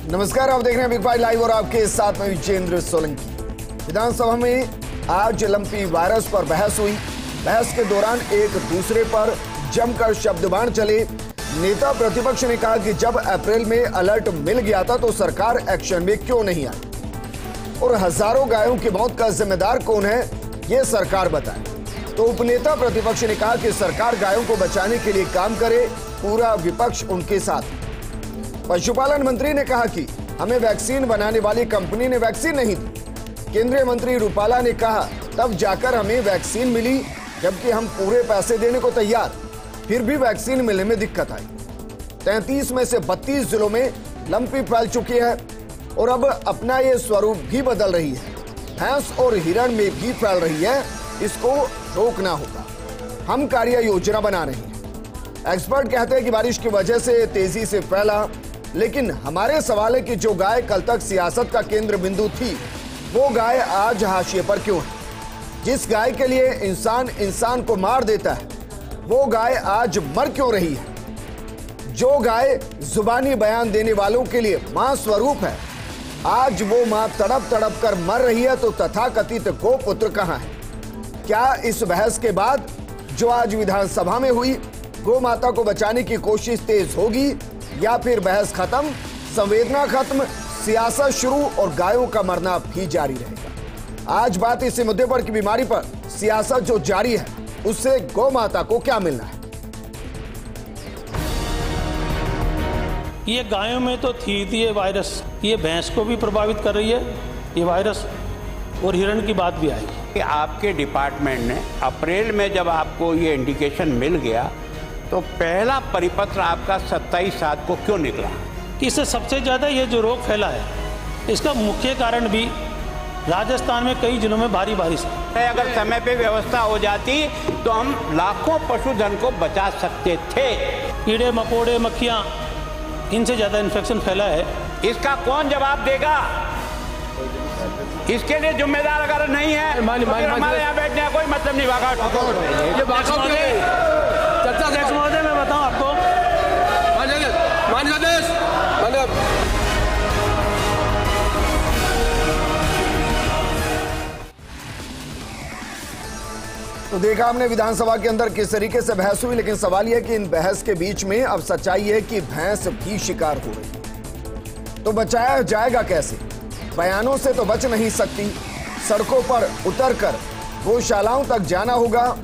नमस्कार, आप देख रहे हैं बिग फाइव लाइव और आपके साथ में विजेंद्र सोलंकी। विधानसभा में आज लंपी वायरस पर बहस हुई। बहस के दौरान एक दूसरे पर जमकर शब्दबाण चले। नेता प्रतिपक्ष ने कहा कि जब अप्रैल में अलर्ट मिल गया था तो सरकार एक्शन में क्यों नहीं आई और हजारों गायों की मौत का जिम्मेदार कौन है, ये सरकार बताए। तो उपनेता प्रतिपक्ष ने कहा कि सरकार गायों को बचाने के लिए काम करे, पूरा विपक्ष उनके साथ। पशुपालन मंत्री ने कहा कि हमें वैक्सीन बनाने वाली कंपनी ने वैक्सीन नहीं दी। केंद्रीय मंत्री रूपाला ने कहा तब जाकर हमें वैक्सीन मिली, जबकि हम पूरे पैसे देने को तैयार, फिर भी वैक्सीन मिलने में दिक्कत आई। 33 में से 32 जिलों में लंपी फैल चुकी है और अब अपना ये स्वरूप भी बदल रही है। भैंस और हिरण में भी फैल रही है, इसको रोकना होगा। हम कार्य योजना बना रहे हैं। एक्सपर्ट कहते हैं कि बारिश की वजह से तेजी से फैला, लेकिन हमारे सवाल है कि जो गाय कल तक सियासत का केंद्र बिंदु थी, वो गाय आज हाशिए पर क्यों है? जिस गाय के लिए इंसान इंसान को मार देता है, वो गाय आज मर क्यों रही है? जो गाय जुबानी बयान देने वालों के लिए मां स्वरूप है, आज वो मां तड़प तड़प कर मर रही है, तो तथाकथित गोपुत्र कहां है? क्या इस बहस के बाद जो आज विधानसभा में हुई, गौ माता को बचाने की कोशिश तेज होगी या फिर बहस खत्म, संवेदना खत्म, सियासत शुरू और गायों का मरना भी जारी रहेगा? आज बात इसी मुद्दे पर कि बीमारी पर सियासत जो जारी है, उससे गौ माता को क्या मिलना है? ये गायों में तो थी ये वायरस, ये भैंस को भी प्रभावित कर रही है ये वायरस, और हिरण की बात भी आई कि आपके डिपार्टमेंट ने अप्रैल में जब आपको ये इंडिकेशन मिल गया तो पहला परिपत्र आपका 27/7 को क्यों निकला? इससे सबसे ज़्यादा ये जो रोग फैला है, इसका मुख्य कारण भी राजस्थान में कई जिलों में भारी बारिश है। अगर समय पे व्यवस्था हो जाती तो हम लाखों पशुधन को बचा सकते थे। कीड़े मकोड़े मक्खियाँ, इनसे ज़्यादा इन्फेक्शन फैला है। इसका कौन जवाब देगा? इसके लिए जिम्मेदार अगर नहीं है तो फिर हमारे यहाँ बैठने का कोई मतलब नहीं। अध्यक्ष महोदय, मैं बताऊं आपको, तो देखा हमने विधानसभा के अंदर किस तरीके से बहस हुई, लेकिन सवाल यह कि इन बहस के बीच में अब सच्चाई है कि भैंस भी शिकार हो रही है। तो बचाया जाएगा कैसे? बयानों से तो बच नहीं सकती। सड़कों पर उतरकर गौशालाओं तक जाना होगा,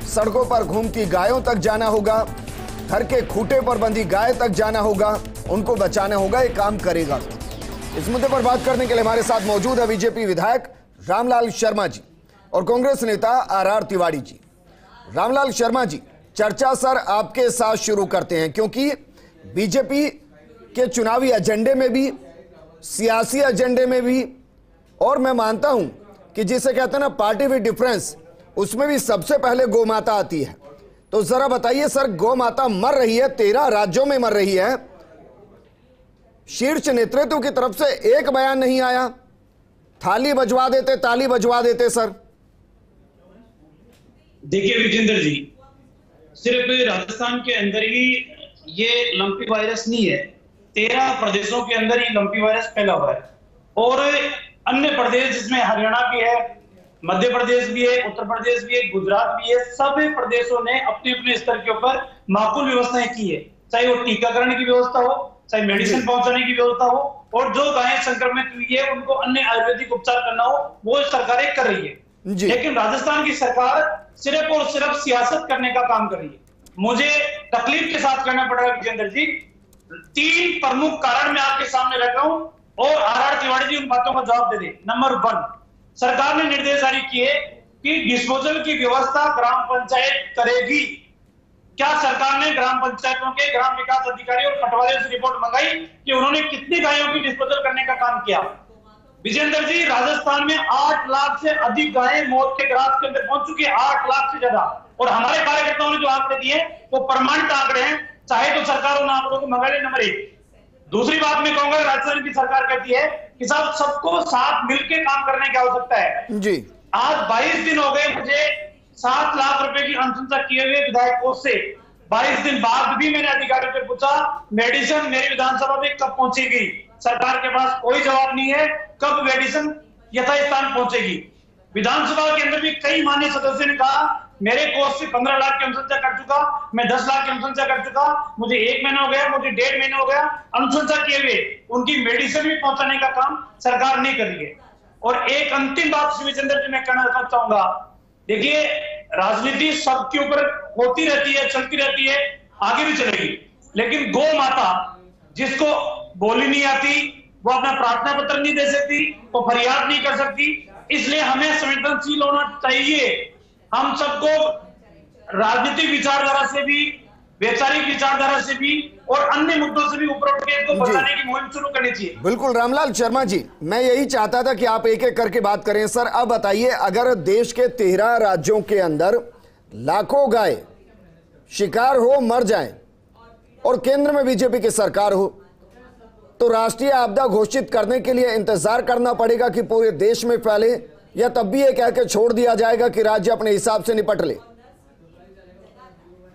सड़कों पर घूमती गायों तक जाना होगा, घर के खूंटे पर बंधी गाय तक जाना होगा, उनको बचाना होगा। ये काम करेगा। इस मुद्दे पर बात करने के लिए हमारे साथ मौजूद है बीजेपी विधायक रामलाल शर्मा जी और कांग्रेस नेता आर तिवारी जी। रामलाल शर्मा जी, चर्चा सर आपके साथ शुरू करते हैं, क्योंकि बीजेपी के चुनावी एजेंडे में भी, सियासी एजेंडे में भी, और मैं मानता हूं कि जिसे कहते हैं ना पार्टी विद डिफरेंस, उसमें भी सबसे पहले गौ माता आती है। तो जरा बताइए सर, गौ माता मर रही है, 13 राज्यों में मर रही है, शीर्ष नेतृत्व की तरफ से एक बयान नहीं आया। थाली बजवा देते, ताली बजवा देते सर। देखिए विजेंद्र जी, सिर्फ राजस्थान के अंदर ही ये लंपी वायरस नहीं है, 13 प्रदेशों के अंदर ही लंपी वायरस फैला हुआ है और अन्य प्रदेश जिसमें हरियाणा भी है, मध्य प्रदेश भी है, उत्तर प्रदेश भी है, गुजरात भी है, सभी प्रदेशों ने अपने अपने स्तर के ऊपर माकूल व्यवस्थाएं की है। चाहे वो टीकाकरण की व्यवस्था हो, चाहे मेडिसिन पहुंचाने की व्यवस्था हो, और जो गायें संक्रमित हुई है उनको अन्य आयुर्वेदिक उपचार करना हो, वो सरकारें कर रही है। लेकिन राजस्थान की सरकार सिर्फ और सिर्फ सियासत करने का काम कर रही है। मुझे तकलीफ के साथ कहना पड़ रहा है विजेंद्र जी, 3 प्रमुख कारण मैं आपके सामने रख रहा हूं और आर तिवारी जी उन बातों का जवाब दे दे। नंबर 1, सरकार ने निर्देश जारी किए कि डिस्पोजल की व्यवस्था ग्राम पंचायत करेगी। क्या सरकार ने ग्राम पंचायतों के ग्राम विकास अधिकारी और पटवारियों से रिपोर्ट मंगाई कि उन्होंने कितनी गायों की डिस्पोजल करने का काम किया? विजेंद्र जी, राजस्थान में 8 लाख से अधिक गायें मौत के ग्रास के अंदर पहुंच चुकी है, 8 लाख से ज्यादा। और हमारे कार्यकर्ताओं ने जो आंकड़े दिए वो प्रमाणित आंकड़े हैं, चाहे तो सरकार उन आंकड़ों को मंगा ले। नंबर 1। दूसरी बात मैं कहूंगा, राजस्थान की सरकार कहती है कि साहब सबको साथ मिलकर काम करने की आवश्यकता है जी। आज 22 दिन हो गए मुझे 7 लाख रुपए की अनुशंसा किए हुए विधायक कोष से। 22 दिन बाद भी मैंने अधिकारियों से पूछा मेडिसिन मेरी विधानसभा में कब पहुंचेगी। सरकार के पास कोई जवाब नहीं है कब मेडिसिन यथास्थान पहुंचेगी। विधानसभा के अंदर भी कई माननीय सदस्यों ने कहा मेरे कोर्स से 15 लाख की अनुशंसा कर चुका, मैं 10 लाख की अनुशंसा कर चुका, मुझे 1 महीना हो गया, मुझे 1.5 महीना हो गया अनुशंसा किए हुए, उनकी मेडिसिन भी पहुंचाने का काम सरकार नहीं कर रही है। और एक अंतिम बात शिवचंद्र जी मैं कहना चाहूंगा, देखिए राजनीति सबके ऊपर होती रहती है, चलती रहती है, आगे भी चलेगी, लेकिन गौ माता जिसको बोली नहीं आती, वो अपना प्रार्थना पत्र नहीं दे सकती, वो फरियाद नहीं कर सकती, इसलिए हमें संवेदनशील होना चाहिए। हम सबको राजनीतिक विचारधारा से भी, वैचारिक विचारधारा से भी और अन्य मुद्दों से भी ऊपर उठ के इसको बचाने की मुहिम शुरू करनी चाहिए। बिल्कुल रामलाल शर्मा जी, मैं यही चाहता था कि आप एक एक करके बात करें। सर अब बताइए, अगर देश के 13 राज्यों के अंदर लाखों गाय शिकार हो, मर जाएं और केंद्र में बीजेपी की सरकार हो, तो राष्ट्रीय आपदा घोषित करने के लिए इंतजार करना पड़ेगा कि पूरे देश में फैले, या तब भी ये कह के छोड़ दिया जाएगा कि राज्य अपने हिसाब से निपट ले?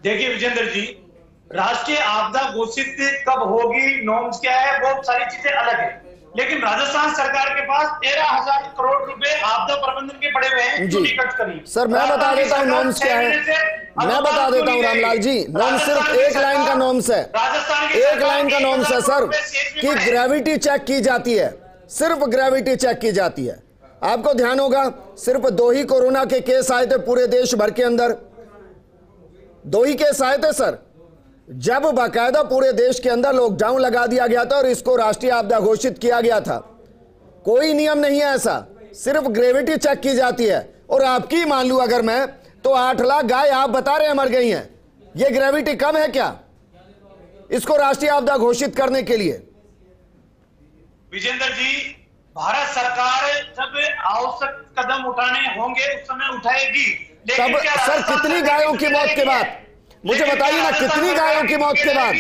देखिए विजेंद्र जी, राष्ट्रीय आपदा घोषित कब होगी, नॉर्म्स क्या है, बहुत सारी चीजें अलग है, लेकिन राजस्थान सरकार के पास 13,000 करोड़ रुपए आपदा प्रबंधन के पड़े हुए हैं जो निकट करी। सर मैं बता देता हूँ नॉर्म्स क्या है, मैं बता देता हूँ रामलाल जी, नॉर्म्स सिर्फ एक लाइन का नॉर्म्स है, एक लाइन का नॉर्म्स है सर, कि ग्रेविटी चेक की जाती है, सिर्फ ग्रेविटी चेक की जाती है। आपको ध्यान होगा सिर्फ 2 ही कोरोना के केस आए थे पूरे देश भर के अंदर, 2 ही केस आए थे सर, जब बाकायदा पूरे देश के अंदर लॉकडाउन लगा दिया गया था और इसको राष्ट्रीय आपदा घोषित किया गया था। कोई नियम नहीं है ऐसा, सिर्फ ग्रेविटी चेक की जाती है। और आपकी मान लूं अगर मैं, तो 8 लाख गाय आप बता रहे हैं मर गई हैं, ये ग्रेविटी कम है क्या इसको राष्ट्रीय आपदा घोषित करने के लिए? विजेंद्र जी, भारत सरकार जब आवश्यक कदम उठाने होंगे उस समय उठाएगी, तब सर कितनी गायों की मौत के बाद, मुझे बताइए ना, कितनी गायों की मौत के बाद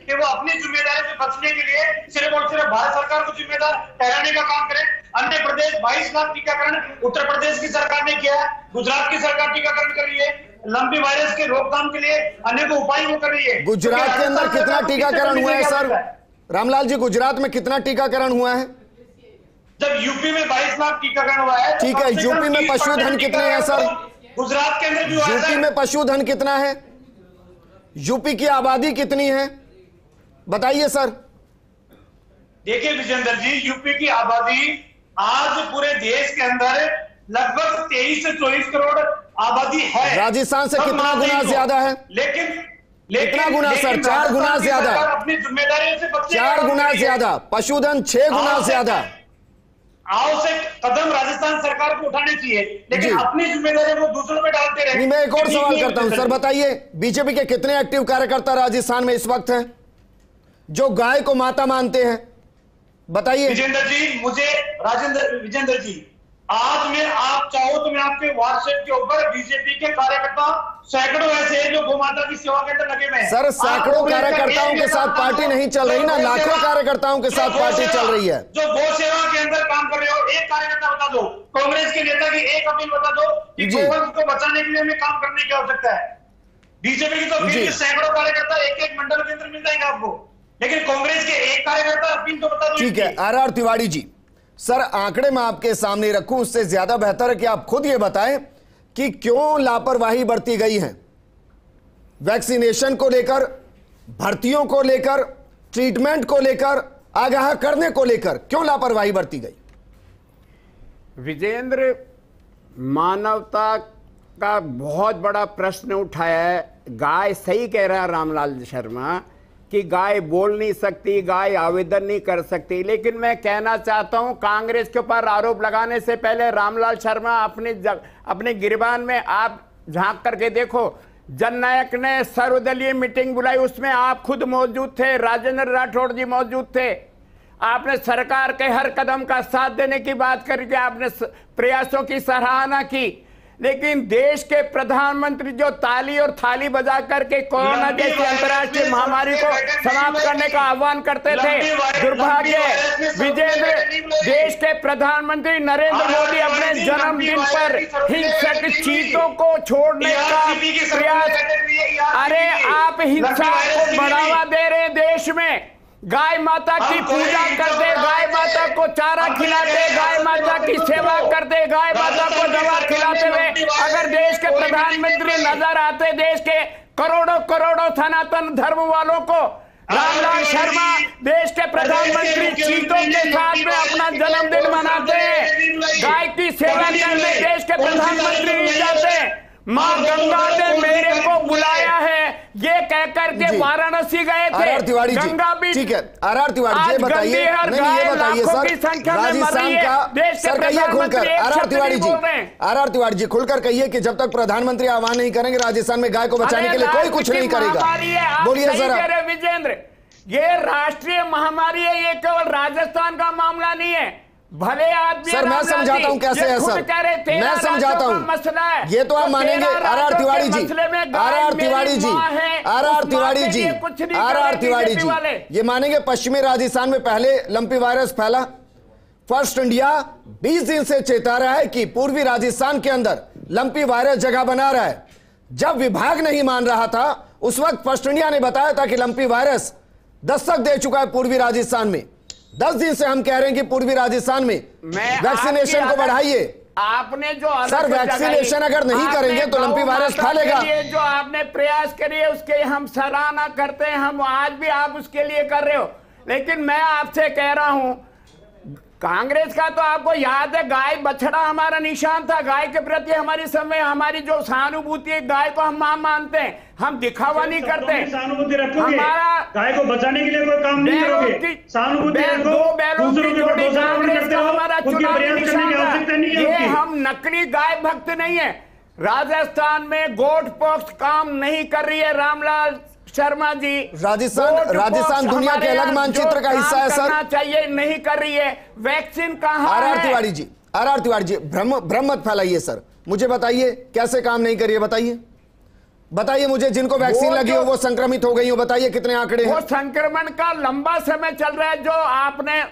कि वो अपनी जिम्मेदारी से बचने के लिए सिर्फ और सिर्फ भारत सरकार को जिम्मेदार ठहराने का काम करे। अन्य प्रदेश 22 लाख टीकाकरण उत्तर प्रदेश की सरकार ने किया है, गुजरात की सरकार टीकाकरण कर रही है, लंबी वायरस के रोकथाम के लिए अनेक उपाय वो कर रही है। गुजरात के अंदर कितना टीकाकरण हुआ है सर? रामलाल जी, गुजरात में कितना टीकाकरण हुआ है? जब यूपी में 22 लाख टीकाकरण हुआ है, ठीक है, यूपी में पशुधन कितने हैं सर? गुजरात के अंदर भी हुआ है। यूपी में पशुधन कितना है? यूपी की आबादी कितनी है बताइए सर। देखिए विजेंद्र जी, यूपी की आबादी आज पूरे देश के अंदर लगभग 23 से 24 करोड़ आबादी है। राजस्थान से कितना गुना ज्यादा है? लेकिन कितना गुना सर? 4 गुना ज्यादा, अपनी जिम्मेदारी से 4 गुना ज्यादा, पशुधन 6 गुना ज्यादा। आवश्यक कदम राजस्थान सरकार को उठाने चाहिए, लेकिन अपनी जिम्मेदारी वो दूसरों पे डालते रहे। मैं एक और सवाल करता हूं सर, बताइए बीजेपी के कितने एक्टिव कार्यकर्ता राजस्थान में इस वक्त हैं जो गाय को माता मानते हैं? बताइए विजेंद्र जी। मुझे विजेंद्र जी, आज मैं आप चाहो तो मैं आपके व्हाट्सएप के ऊपर बीजेपी के कार्यकर्ता सैकड़ों ऐसे हैं जो गौ माता की सेवा के अंदर लगे हुए हैं। सर सैकड़ों कार्यकर्ताओं के साथ पार्टी नहीं चल रही ना, लाखों कार्यकर्ताओं के साथ पार्टी चल रही है। जो गौ सेवा के अंदर काम कर रहे हो, एक कार्यकर्ता बता दो, कांग्रेस के नेता की एक अपील बता दो कि गौवंश को बचाने के लिए हमें काम करने की आवश्यकता है। बीजेपी की तो सैकड़ों कार्यकर्ता एक मंडल के अंदर मिल जाएंगे आपको, लेकिन कांग्रेस के एक कार्यकर्ता अपील तो बता दो। ठीक है आर तिवारी जी, सर आंकड़े मैं आपके सामने रखूं उससे ज्यादा बेहतर है कि आप खुद ये बताएं कि क्यों लापरवाही बरती गई है वैक्सीनेशन को लेकर, भर्तियों को लेकर, ट्रीटमेंट को लेकर, आगाह करने को लेकर, क्यों लापरवाही बरती गई? विजेंद्र, मानवता का बहुत बड़ा प्रश्न उठाया है। गाय सही कह रहा है रामलाल शर्मा कि गाय बोल नहीं सकती, गाय आवेदन नहीं कर सकती, लेकिन मैं कहना चाहता हूं कांग्रेस के ऊपर आरोप लगाने से पहले रामलाल शर्मा अपने गिरबान में आप झांक करके देखो। जननायक ने सर्वदलीय मीटिंग बुलाई, उसमें आप खुद मौजूद थे, राजेंद्र राठौड़ जी मौजूद थे। आपने सरकार के हर कदम का साथ देने की बात करके आपने प्रयासों की सराहना की, लेकिन देश के प्रधानमंत्री जो ताली और थाली बजा करके कोरोना जैसी अंतर्राष्ट्रीय महामारी को समाप्त करने का आह्वान करते थे, दुर्भाग्य विजेंद्र, देश के प्रधानमंत्री नरेंद्र मोदी अपने जन्मदिन पर हिंसक चीतों को छोड़ने का प्रयास, अरे आप हिंसा को बढ़ावा दे रहे हैं देश में। गाय माता की पूजा करते, गाय माता को चारा खिलाते, गाय माता की सेवा करते, गाय माता को दवा खिलाते हुए अगर देश के प्रधानमंत्री नजर आते, देश के करोड़ों करोड़ों सनातन धर्म वालों को, रामलाल शर्मा देश के प्रधानमंत्री चीतों के साथ में अपना जन्मदिन मनाते हैं, गाय की सेवा करने देश के प्रधानमंत्री नहीं जाते। माँ गंगा ने मेरे को बुलाया है ये कहकर के वाराणसी गए थे। आर तिवारी जी, गंगा भी ठीक है। आर तिवारी जी बताइए, नहीं ये बताइए सर, राजस्थान का सर कहिए खुलकर, आर तिवारी जी, आर तिवारी जी खुलकर कहिए कि जब तक प्रधानमंत्री आह्वान नहीं करेंगे राजस्थान में गाय को बचाने के लिए कोई कुछ नहीं करेगा। बोलिए सर। विजेंद्र, ये राष्ट्रीय महामारी है, ये केवल राजस्थान का मामला नहीं है। भले आदमी सर मैं समझाता हूं कैसे है सर, मैं समझाता हूं, मसला है ये तो आप मानेंगे। R Tiwari ji, R Tiwari ji, R Tiwari ji, R Tiwari ji, ये मानेंगे पश्चिमी राजस्थान में पहले लंपी वायरस फैला। फर्स्ट इंडिया 20 दिन से चेता रहा है कि पूर्वी राजस्थान के अंदर लंपी वायरस जगह बना रहा है। जब विभाग नहीं मान रहा था उस वक्त फर्स्ट इंडिया ने बताया था कि लंपी वायरस दस्तक दे चुका है पूर्वी राजस्थान में। 10 दिन से हम कह रहे हैं कि पूर्वी राजस्थान में वैक्सीनेशन को बढ़ाइए। आपने जो सर वैक्सीनेशन अगर नहीं करेंगे तो लंपी वायरस फैलेगा। जो आपने प्रयास करिए उसके हम सराहना करते हैं, हम आज भी आप उसके लिए कर रहे हो। लेकिन मैं आपसे कह रहा हूं, कांग्रेस का तो आपको याद है गाय बछड़ा हमारा निशान था, गाय के प्रति हमारी समय, हमारी जो सहानुभूति है गाय को हम मां मानते हैं, हम दिखावा नहीं करते। सहानुभूति रखोगे, हमारा गाय को बचाने के लिए कोई काम नहीं करोगे, सहानुभूति रखो, दूसरों के ऊपर दोषारोपण करते हो, खुद के प्रयास करने की आवश्यकता नहीं है। ये हम नकली गाय भक्त नहीं है। राजस्थान में गोट पॉक्स काम नहीं कर रही है रामलाल शर्मा जी। राजस्थान दुनिया के अलग मानचित्र का हिस्सा है सर, चाहिए नहीं कर रही है। वैक्सीन कहां है? आर तिवारी जी, आर तिवारी जी भ्रम मत फैलाइए सर, मुझे बताइए कैसे काम नहीं करिए, बताइए मुझे, जिनको वैक्सीन लगी हो वो संक्रमित हो गई हो, बताइए कितने आंकड़े हैं? वो संक्रमण का लंबा समय चल रहा है। जो आपने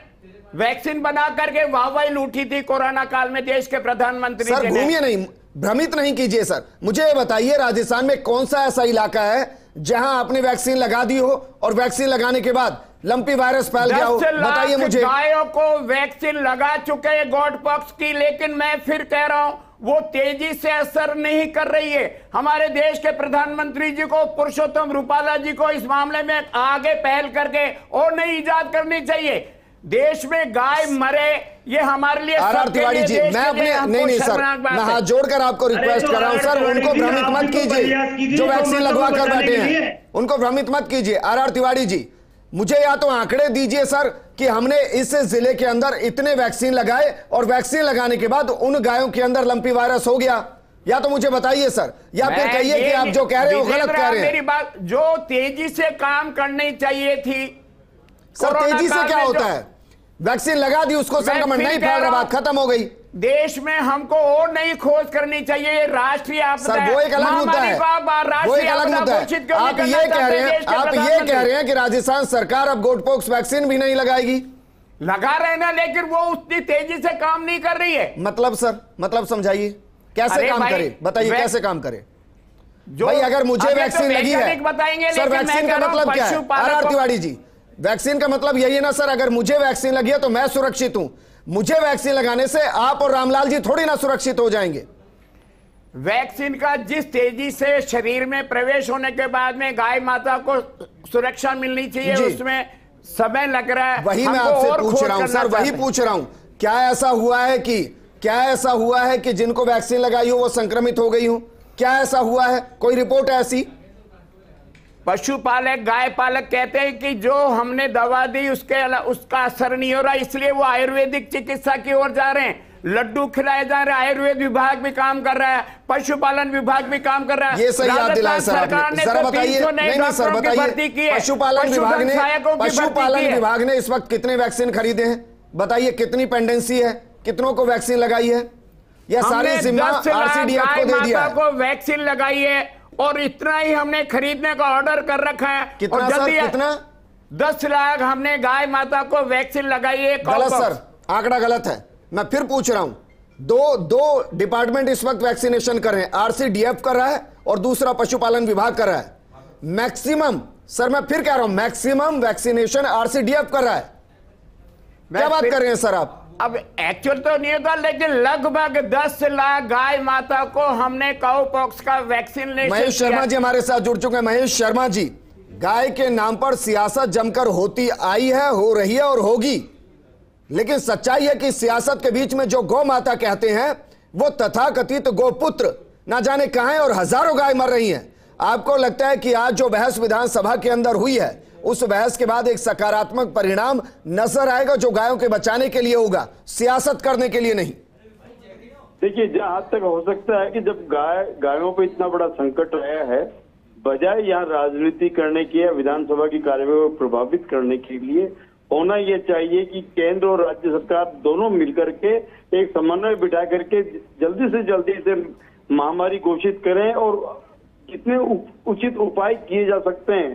वैक्सीन बना करके वाहवाही लूटी थी कोरोना काल में देश के प्रधानमंत्री सर, घूमिए नहीं, भ्रमित नहीं कीजिए सर। मुझे ये बताइए राजस्थान में कौन सा ऐसा इलाका है जहां आपने वैक्सीन लगा दी हो और वैक्सीन लगाने के बाद लंपी वायरस फैल गया हो? बताइए मुझे। गायों को वैक्सीन लगा चुके हैं गोट पॉक्स की, लेकिन मैं फिर कह रहा हूं वो तेजी से असर नहीं कर रही है। हमारे देश के प्रधानमंत्री जी को, पुरुषोत्तम रूपाला जी को इस मामले में आगे पहल करके और नई इजाद करनी चाहिए। देश में गाय मरे ये हमारे लिए आर तिवारी जी, मैं अपने नहीं सर, मैं हाथ जोड़कर आपको रिक्वेस्ट कर रहा हूं सर, उनको भ्रमित मत कीजिए जो वैक्सीन लगवा कर बैठे हैं, उनको भ्रमित मत कीजिए। आर तिवारी जी, मुझे या तो आंकड़े दीजिए सर कि हमने इस जिले के अंदर इतने वैक्सीन लगाए और वैक्सीन लगाने के बाद उन गायों के अंदर लंपी वायरस हो गया, या तो मुझे बताइए सर, या फिर कहिए कि आप जो कह रहे हो गलत कह रहे हैं। मेरी बात, जो तेजी से काम करनी चाहिए थी सर, तेजी से क्या होता है? वैक्सीन लगा दी, उसको संक्रमण नहीं फैल रहा, बात खत्म हो गई। देश में हमको और नई खोज करनी चाहिए। राष्ट्रीय आपदा सर, वो एक अलग मुद्दा है, वो एक अलग मुद्दा है। आप ये कह रहे हैं कि राजस्थान सरकार अब गोटपोक्स वैक्सीन भी नहीं लगाएगी। लगा रहे ना, लेकिन वो उतनी तेजी से काम नहीं कर रही है। मतलब सर, मतलब समझाइए कैसे काम करे, बताइए कैसे काम करे भाई। अगर मुझे वैक्सीन लगी है सर, वैक्सीन का मतलब क्या है? आर तिवारी जी, वैक्सीन का मतलब यही है ना सर, अगर मुझे वैक्सीन लगी है तो मैं सुरक्षित हूं। मुझे वैक्सीन लगाने से आप और रामलाल जी थोड़ी ना सुरक्षित हो जाएंगे। वैक्सीन का जिस तेजी से शरीर में प्रवेश होने के बाद में गाय माता को सुरक्षा मिलनी चाहिए, उसमें समय लग रहा है। वही मैं आपसे पूछ रहा हूं सर, वही पूछ रहा हूं, क्या ऐसा हुआ है कि जिनको वैक्सीन लगाई हो वो संक्रमित हो गई हो? क्या ऐसा हुआ है? कोई रिपोर्ट ऐसी? पशुपालक, गाय पालक कहते हैं कि जो हमने दवा दी उसका असर नहीं हो रहा, इसलिए वो आयुर्वेदिक चिकित्सा की ओर जा रहे हैं। लड्डू खिलाए जा रहे हैं, आयुर्वेद विभाग भी काम कर रहा है, पशुपालन विभाग भी काम कर रहा है। ये सही याद दिलाया सर आपने। सर बताइए, नहीं सर बताइए, पशुपालन विभाग ने इस वक्त कितने वैक्सीन खरीदे हैं? बताइए कितनी पेंडेंसी है, कितनों को वैक्सीन लगाई है? यह सारी जिम्मा आरसीडीएफ को दे दिया है। वैक्सीन लगाई है और इतना ही हमने खरीदने का ऑर्डर कर रखा है। कितना सर, कितना? 10 लाख हमने गाय माता को वैक्सीन लगाई है। गलत सर, आंकड़ा गलत है। मैं फिर पूछ रहा हूं, दो डिपार्टमेंट इस वक्त वैक्सीनेशन कर रहे हैं, आरसीडीएफ कर रहा है और दूसरा पशुपालन विभाग कर रहा है। मैक्सिमम सर मैं फिर कह रहा हूं, मैक्सिमम वैक्सीनेशन आरसीडीएफ कर रहा है। क्या बात कर रहे हैं सर आप? अब एक्चुअल तो नहीं होता, लेकिन लगभग 10 लाख गाय माता को हमने काउपॉक्स का वैक्सीन महेश शर्मा जी हमारे साथ जुड़ चुके हैं। महेश शर्मा जी, गाय के नाम पर सियासत जमकर होती आई है, हो रही है और होगी, लेकिन सच्चाई है कि सियासत के बीच में जो गौ माता कहते हैं वो तथाकथित गोपुत्र ना जाने कहां हैं और हजारों गाय मर रही हैं। आपको लगता है कि आज जो बहस विधानसभा के अंदर हुई है, उस बहस के बाद एक सकारात्मक परिणाम नजर आएगा जो गायों के बचाने के लिए होगा, सियासत करने के लिए नहीं? देखिए, जहां तक हो सकता है कि जब गायों पे इतना बड़ा संकट आया है, बजाय यहाँ राजनीति करने की या विधानसभा की कार्यवाही को प्रभावित करने के लिए होना यह चाहिए कि केंद्र और राज्य सरकार दोनों मिलकर के एक समन्वय बिठा करके जल्दी से जल्दी इसे महामारी घोषित करें और कितने उचित उपाय किए जा सकते हैं,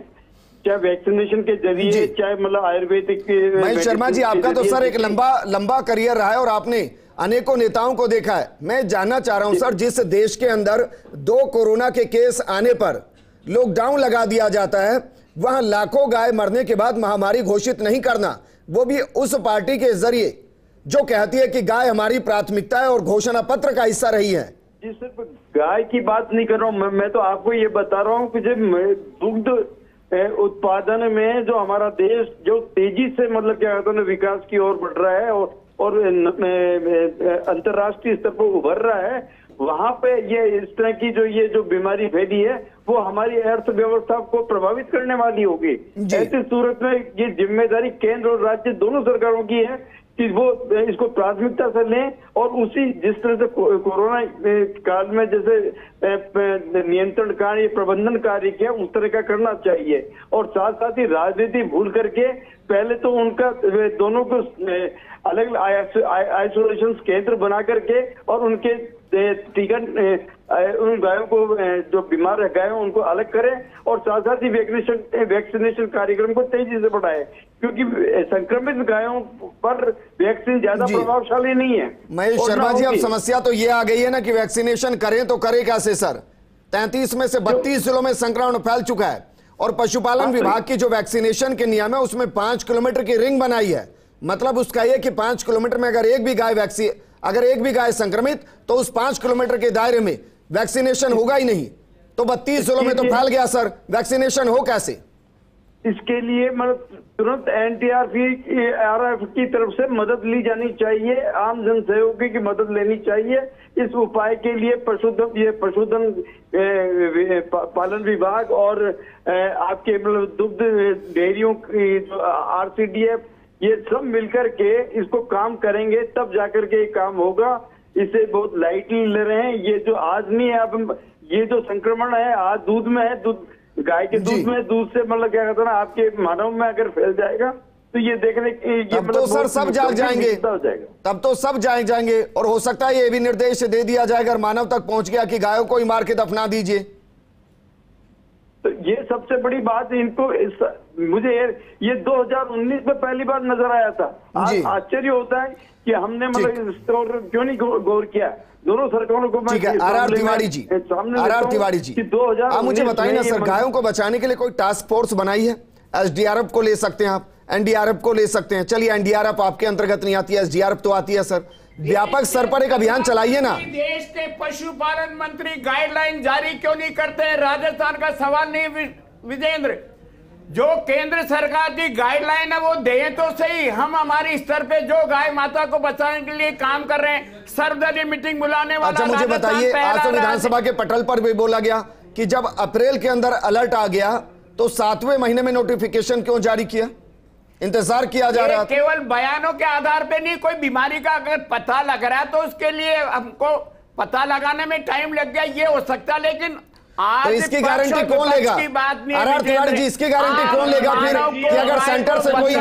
चाहे वैक्सीनेशन के जरिए, चाहे मतलब आयुर्वेदिक के। महेश शर्मा जी, आपका तो सर एक लंबा करियर रहा है और आपने अनेकों नेताओं को देखा है। मैं जानना चाह रहा हूं सर, जिस देश के अंदर 2 कोरोना के केस आने पर लॉकडाउन लगा दिया जाता है, वहां लाखों गाय मरने के बाद महामारी घोषित नहीं करना, वो भी उस पार्टी के जरिए जो कहती है कि गाय हमारी प्राथमिकता है और घोषणा पत्र का हिस्सा रही है। जी, सिर्फ गाय की बात नहीं कर रहा हूं मैं तो आपको ये बता रहा हूं कि जब दुग्ध उत्पादन में जो हमारा देश जो तेजी से मतलब क्या कहते हैं विकास की ओर बढ़ रहा है और अंतर्राष्ट्रीय स्तर पर उभर रहा है, वहां पे ये इस तरह की जो बीमारी फैली है वो हमारी अर्थव्यवस्था को प्रभावित करने वाली होगी। ऐसी सूरत में ये जिम्मेदारी केंद्र और राज्य दोनों सरकारों की है कि वो इसको प्राथमिकता से लें और उसी जिस तरह से कोरोना काल में जैसे नियंत्रण कार्य प्रबंधन कार्य किया उस तरह का करना चाहिए, और साथ साथ ही राजनीति भूल करके पहले तो उनका दोनों को अलग आइसोलेशन केंद्र बना करके और उनके टीका उन गायों को जो बीमार है गायों उनको अलग करें और साथ साथ ही वैक्सीनेशन कार्यक्रम को तेजी से बढ़ाए, क्योंकि संक्रमित गायों पर वैक्सीन ज्यादा प्रभावशाली नहीं है। महेश शर्मा जी, अब समस्या तो ये आ गई है ना कि वैक्सीनेशन करें तो करें कैसे सर? 33 में से 32 जिलों में संक्रमण फैल चुका है और पशुपालन विभाग की जो वैक्सीनेशन के नियम है उसमें 5 किलोमीटर की रिंग बनाई है। मतलब उसका यह कि 5 किलोमीटर में अगर एक भी गाय संक्रमित तो उस 5 किलोमीटर के दायरे में वैक्सीनेशन होगा ही नहीं। तो 32 जिलों में तो फैल गया सर, वैक्सीनेशन हो कैसे? इसके लिए मतलब तुरंत एनटीआरएफ की तरफ से मदद ली जानी चाहिए, आम जन सहयोगी की मदद लेनी चाहिए। इस उपाय के लिए पशुधन पालन विभाग और आपके मतलब दुग्ध डेयरियों की आरसीडीएफ ये सब मिलकर के इसको काम करेंगे, तब जाकर के काम होगा। इसे बहुत लाइटली ले रहे हैं। ये जो आज नहीं है, अब ये जो संक्रमण है आज दूध में है, गाय के दूध में, दूध से मतलब क्या कहते हैं ना आपके मानव में अगर फैल जाएगा तो ये देखने तब तो सर सब जाग जाएंगे, तब तो सब जाग जाएंगे और हो सकता है ये भी निर्देश दे दिया जाए अगर मानव तक पहुंच गया कि गायों को ही मार के दफना दीजिए। तो ये सबसे बड़ी बात इनको मुझे ये 2019 में पहली बार नजर आया था। आज आश्चर्य होता है कि हमने मतलब इस पर क्यों नहीं गौर किया। दोनों सरकारों को ठीक है। आर तिवारी जी, आप मुझे बताइए ना सर, गायों को बचाने के लिए कोई टास्क फोर्स बनाई है? एसडीआरएफ को ले सकते हैं आप, एनडीआरएफ को ले सकते हैं। चलिए एनडीआरएफ आपके अंतर्गत नहीं आती है, एसडीआरएफ तो आती है सर। व्यापक स्तर पर एक अभियान चलाइए ना। देश के पशुपालन मंत्री गाइडलाइन जारी क्यों नहीं करते हैं? राजस्थान का सवाल नहीं विजेंद्र, जो केंद्र सरकार की गाइडलाइन है वो दें तो सही। हम हमारी स्तर पे जो गाय माता को बचाने के लिए काम कर रहे हैं, सर्वदलीय मीटिंग बुलाने वाला। अच्छा मुझे बताइए, आज तो विधानसभा के पटल पर भी बोला गया कि जब अप्रैल के अंदर अलर्ट आ गया तो 7वें महीने में नोटिफिकेशन क्यों जारी किया? इंतजार किया जा रहा था। केवल बयानों के आधार पे नहीं, कोई बीमारी का अगर पता लग रहा है तो उसके लिए हमको पता लगाने में टाइम लग गया, ये हो सकता है। लेकिन तो इसकी गारंटी कौन लेगा? आर तिवारी जी, इसकी गारंटी कौन लेगा फिर कि अगर सेंटर से कोई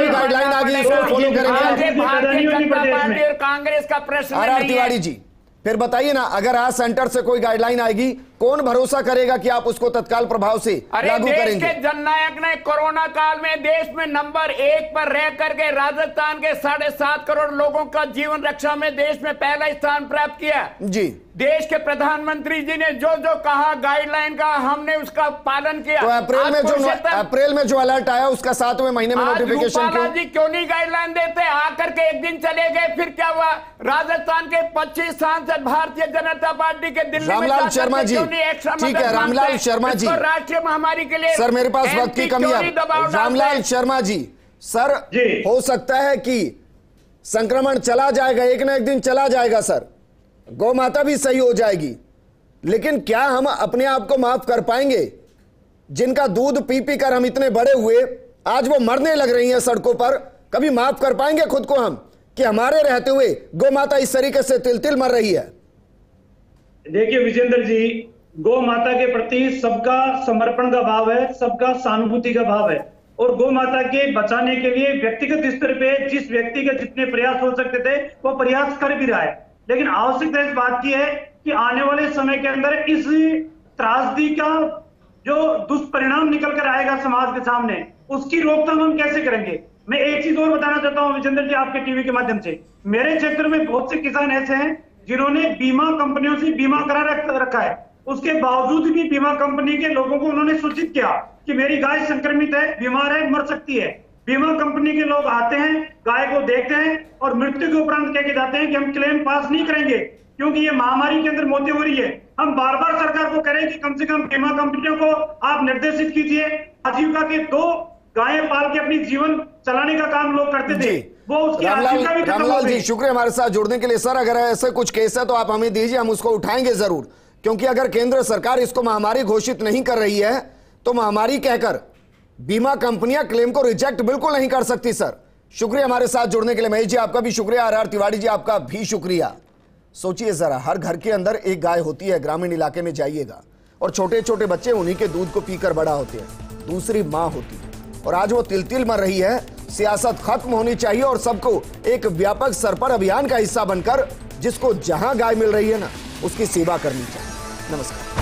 गाइडलाइन आ गई इसको फॉलो करेंगे? भारतीय जनता पार्टी और कांग्रेस का प्रश्न आर तिवारी जी फिर बताइए ना, अगर आज सेंटर से कोई गाइडलाइन आएगी कौन भरोसा करेगा कि आप उसको तत्काल प्रभाव से लागू करेंगे? देश के जननायक ने कोरोना काल में देश में नंबर 1 पर रह करके राजस्थान के 7.5 करोड़ लोगों का जीवन रक्षा में देश में पहला स्थान प्राप्त किया जी। देश के प्रधानमंत्री जी ने जो जो कहा गाइडलाइन का, हमने उसका पालन किया। तो अप्रैल में जो अलर्ट आया उसका 7वें महीने में नोटिफिकेशन क्यों नहीं गाइडलाइन देते? आकर के एक दिन चले गए, फिर क्या हुआ? राजस्थान के 25 सांसद भारतीय जनता पार्टी के दिल्ली में रामलाल शर्मा जी, ठीक है रामलाल शर्मा जी, राष्ट्रीय महामारी के लिए सर मेरे पास वक्त की कमी है। रामलाल शर्मा जी, सर हो सकता है कि संक्रमण चला जाएगा, एक ना एक दिन चला जाएगा सर, गौ माता भी सही हो जाएगी, लेकिन क्या हम अपने आप को माफ कर पाएंगे? जिनका दूध पी पी कर हम इतने बड़े हुए, आज वो मरने लग रही हैं सड़कों पर, कभी माफ कर पाएंगे खुद को हम कि हमारे रहते हुए गौ माता इस तरीके से तिल तिल मर रही है? देखिए विजेंद्र जी, गौ माता के प्रति सबका समर्पण का भाव है, सबका सहानुभूति का भाव है, और गौ माता के बचाने के लिए व्यक्तिगत स्तर पे जिस व्यक्ति के जितने प्रयास हो सकते थे वो प्रयास कर भी रहा है। लेकिन आवश्यकता इस बात की है कि आने वाले समय के अंदर इस त्रासदी का जो दुष्परिणाम निकल कर आएगा समाज के सामने, उसकी रोकथाम हम कैसे करेंगे? मैं एक चीज और बताना चाहता हूं विजेंद्र जी आपके टीवी के माध्यम से, मेरे क्षेत्र में बहुत से किसान ऐसे हैं जिन्होंने बीमा कंपनियों से बीमा करा रखा है, उसके बावजूद भी बीमा कंपनी के लोगों को उन्होंने सूचित किया कि मेरी गाय संक्रमित है, बीमार है, मर सकती है। बीमा कंपनी के लोग आते हैं, गाय को देखते हैं और मृत्यु के उपरांत कह के जाते हैं कि हम क्लेम पास नहीं करेंगे क्योंकि ये महामारी के अंदर मौतें हो रही है। हम बार बार सरकार को कह रहे हैं कि कम से कम बीमा कंपनियों को आप निर्देशित कीजिए। आजीविका के 2 गायें पाल के अपनी जीवन चलाने का काम लोग करते थे, वो उसकी आजीविका भी खत्म हो गई। रामलाल जी शुक्रिया हमारे साथ जुड़ने के लिए। सर अगर ऐसे कुछ केस है तो आप हमें दीजिए, हम उसको उठाएंगे जरूर, क्योंकि अगर केंद्र सरकार इसको महामारी घोषित नहीं कर रही है तो महामारी कहकर बीमा कंपनियां क्लेम को रिजेक्ट बिल्कुल नहीं कर सकती। सर शुक्रिया हमारे साथ जुड़ने के लिए। महेश जी आपका भी शुक्रिया, आर तिवारी जी आपका भी शुक्रिया। सोचिए जरा, हर घर के अंदर एक गाय होती है, ग्रामीण इलाके में जाइएगा, और छोटे छोटे बच्चे उन्हीं के दूध को पीकर बड़ा होते हैं, दूसरी माँ होती है, और आज वो तिल तिल मर रही है। सियासत खत्म होनी चाहिए और सबको एक व्यापक स्तर पर अभियान का हिस्सा बनकर जिसको जहां गाय मिल रही है ना, उसकी सेवा करनी चाहिए। नमस्कार।